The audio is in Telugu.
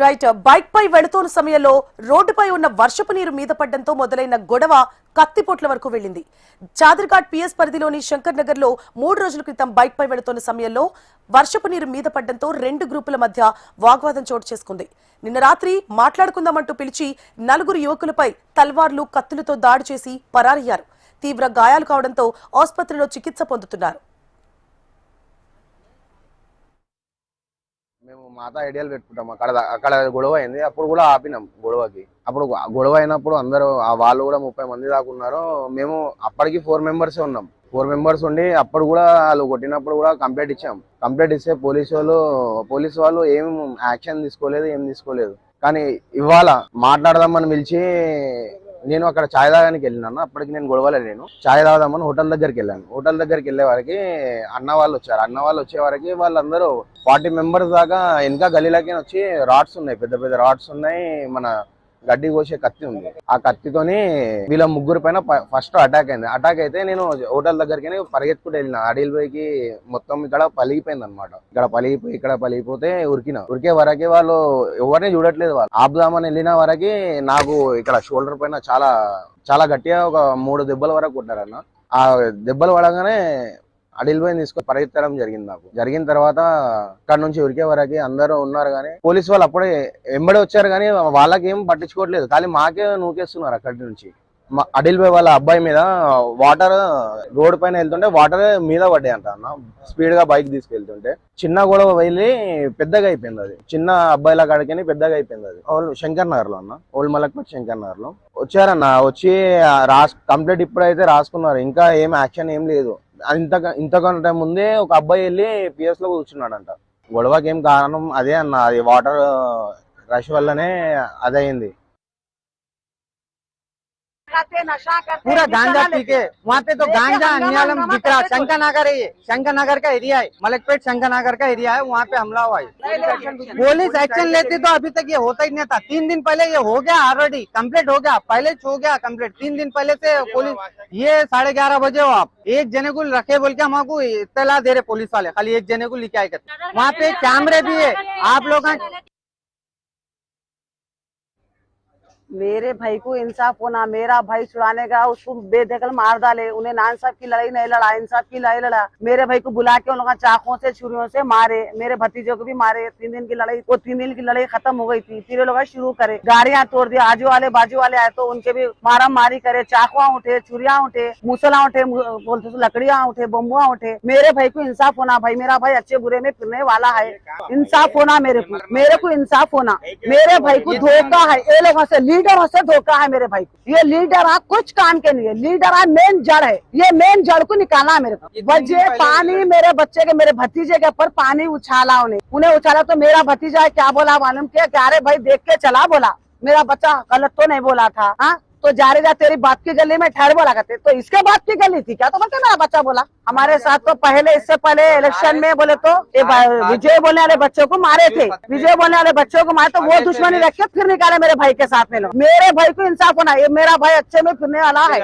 రైట్ బైక్ పై వెళుతున్న సమయంలో రోడ్డుపై ఉన్న వర్షపు నీరు మీద పడడంతో మొదలైన గొడవ కత్తిపోట్ల వరకు వెళ్లింది. చాదర్ఘాట్ పిఎస్ పరిధిలోని శంకర్ నగర్ లో 3 రోజుల క్రితం బైక్ పై వెళుతున్న సమయంలో వర్షపు నీరు మీద పడడంతో 2 గ్రూపుల మధ్య వాగ్వాదం చోటు చేసుకుంది. నిన్న రాత్రి మాట్లాడుకుందామంటూ పిలిచి 4 యువకులపై తల్వార్లు కత్తులతో దాడి చేసి పరారయ్యారు. తీవ్ర గాయాలు కావడంతో ఆసుపత్రిలో చికిత్స పొందుతున్నారు. మేము మాతా ఐడియాలు పెట్టుకుంటాం. అక్కడ గొడవ అయింది. అప్పుడు కూడా ఆపినాం గొడవకి. అప్పుడు గొడవ అయినప్పుడు అందరూ వాళ్ళు కూడా 30 మంది దాకా ఉన్నారు. మేము అప్పటికి 4 మెంబర్స్ ఉన్నాం. 4 మెంబర్స్ ఉండి అప్పుడు కూడా వాళ్ళు కొట్టినప్పుడు కూడా కంప్లైంట్ ఇచ్చాం. కంప్లైంట్ ఇస్తే పోలీసు వాళ్ళు ఏం యాక్షన్ తీసుకోలేదు, ఏం తీసుకోలేదు. కానీ ఇవాళ మాట్లాడదామని పిలిచి నేను అక్కడ ఛాయ్ తాగడానికి వెళ్ళినాను. అప్పటికి నేను గొడవలే, నేను ఛాయ్ తాగదామని హోటల్ దగ్గరికి వెళ్ళాను. హోటల్ దగ్గరికి వెళ్ళే వారికి అన్న వాళ్ళు వచ్చారు. అన్న వాళ్ళు వచ్చే వారికి వాళ్ళందరూ 40 మెంబర్స్ దాకా వెనక గలీలకి వచ్చి రాడ్స్ ఉన్నాయి, పెద్ద పెద్ద రాడ్స్ ఉన్నాయి, మన గడ్డి కోసే కత్తి ఉంది. ఆ కత్తితోని వీళ్ళ 3 పైన ఫస్ట్ అటాక్ అయింది. అటాక్ అయితే నేను హోటల్ దగ్గరికి పరిగెత్తుకుంటూ వెళ్ళిన. అడిల్బోయికి మొత్తం ఇక్కడ పలిగిపోయింది అనమాట. ఇక్కడ పలిగిపోతే ఉరికే వరకే వాళ్ళు ఎవరిని చూడట్లేదు. వాళ్ళు ఆపుదామని వెళ్ళిన వరకి నాకు ఇక్కడ షోల్డర్ పైన చాలా గట్టిగా ఒక 3 దెబ్బల వరకు కొట్టారన్న. ఆ దెబ్బలు పడగానే అడిల్బోయిని తీసుకొని పరిగెత్తడం జరిగింది. నాకు జరిగిన తర్వాత అక్కడ నుంచి ఉరికే వరకు అందరూ ఉన్నారు. కానీ పోలీసు వాళ్ళు అప్పుడే వెంబడి వచ్చారు. కానీ వాళ్ళకి ఏం పట్టించుకోవట్లేదు. కానీ మాకే నూకేస్తున్నారు. అక్కడి నుంచి అడిల్బోయ్ వాళ్ళ అబ్బాయి మీద వాటర్ రోడ్ పైన వెళ్తుంటే వాటర్ మీద పడ్డాయి అంట అన్న. స్పీడ్ గా బైక్ తీసుకెళ్తుంటే చిన్న గొడవ వెళ్ళి పెద్దగా అయిపోయింది. అది చిన్న అబ్బాయిల కాడికని పెద్దగా అయిపోయింది. అది వాళ్ళు శంకర్ నగర్ లో అన్న, ఓల్డ్ మలక్పేట్ శంకర్ నగర్ లో వచ్చారన్న. వచ్చి కంప్లీట్ ఇప్పుడైతే రాసుకున్నారు. ఇంకా ఏం యాక్షన్ ఏం లేదు. ఇంతకంటే ముందే ఒక అబ్బాయి వెళ్ళి పిఎస్ లో కూర్చున్నాడంట. గొడవకి ఏం కారణం అదే అన్న, అది వాటర్ రష్ వల్లనే అదయింది. पूरा गांजा पी के वहाँ पे तो गांजा अन्यालम दिख रहा। शंकर नगर है, ये शंकर नगर का एरिया है, मलकपेट शंकर नगर का एरिया है। वहाँ पे हमला हुआ है। पुलिस एक्शन लेती तो अभी तक ये होता ही नहीं था। 3 दिन पहले ये हो गया, ऑलरेडी कंप्लीट हो गया, पहले हो गया कंप्लीट। 3 दिन पहले से पुलिस ये 11:30 बजे हो आप एक जने को रखे बोल के हमको इत्तला दे रहे पुलिस वाले, खाली एक जने को लेके आए करते। वहाँ पे कैमरे भी है। आप लोग मेरे भाई को इंसाफ होना, मेरा भाई छुड़ाने का उसको बेदखल मार डाले। उन्हें नाइंसाफ की लड़ाई नहीं लड़ा, इंसाफ की लड़ाई लड़ा। मेरे भाई को बुला के उन लोगों चाकों से छुरियों से मारे, मेरे भतीजों को भी मारे। 3 दिन की लड़ाई, वो 3 दिन की लड़ाई खत्म हो गई थी। फिर लोग शुरू करे, गाड़ियां तोड़ दिया। आजू वाले बाजू वाले आए तो उनके भी मारा मारी करे। चाकुआ उठे, छुरिया उठे, मूसला उठे, बोलते लकड़ियां उठे, बम्बुआ उठे। मेरे भाई को इंसाफ होना। भाई मेरा भाई अच्छे बुरे में फिरने वाला है। इंसाफ होना मेरे को इंसाफ होना। मेरे भाई को धोखा है, ये लोगों से लीडरों से धोखा है। मेरे भाई को ये लीडर कुछ काम के नहीं है। लीडर मेन जड़ है। ये मेन जड़ को निकालना है मेरे को। बच्चे पानी मेरे बच्चे के, मेरे भतीजे के ऊपर पानी उछाला। उन्हें उछाला तो मेरा भतीजा क्या बोला मालूम क्या? अरे भाई देख के चला बोला। मेरा बच्चा गलत तो नहीं बोला था। हाँ तो जा रहे जा तेरी बाप की गली में ठहर बोला करते, तो इसके बाप की गली थी क्या? तो बोलते मेरा बच्चा बोला। हमारे साथ तो पहले, इससे पहले इलेक्शन में बोले तो विजय बोलने वाले बच्चों को मारे थे। विजय बोलने वाले बच्चों को मारे तो वो दुश्मनी रखे फिर निकाले मेरे भाई के साथ में लोग। मेरे भाई को इंसाफ होना। ये मेरा भाई अच्छे में फिरने वाला है।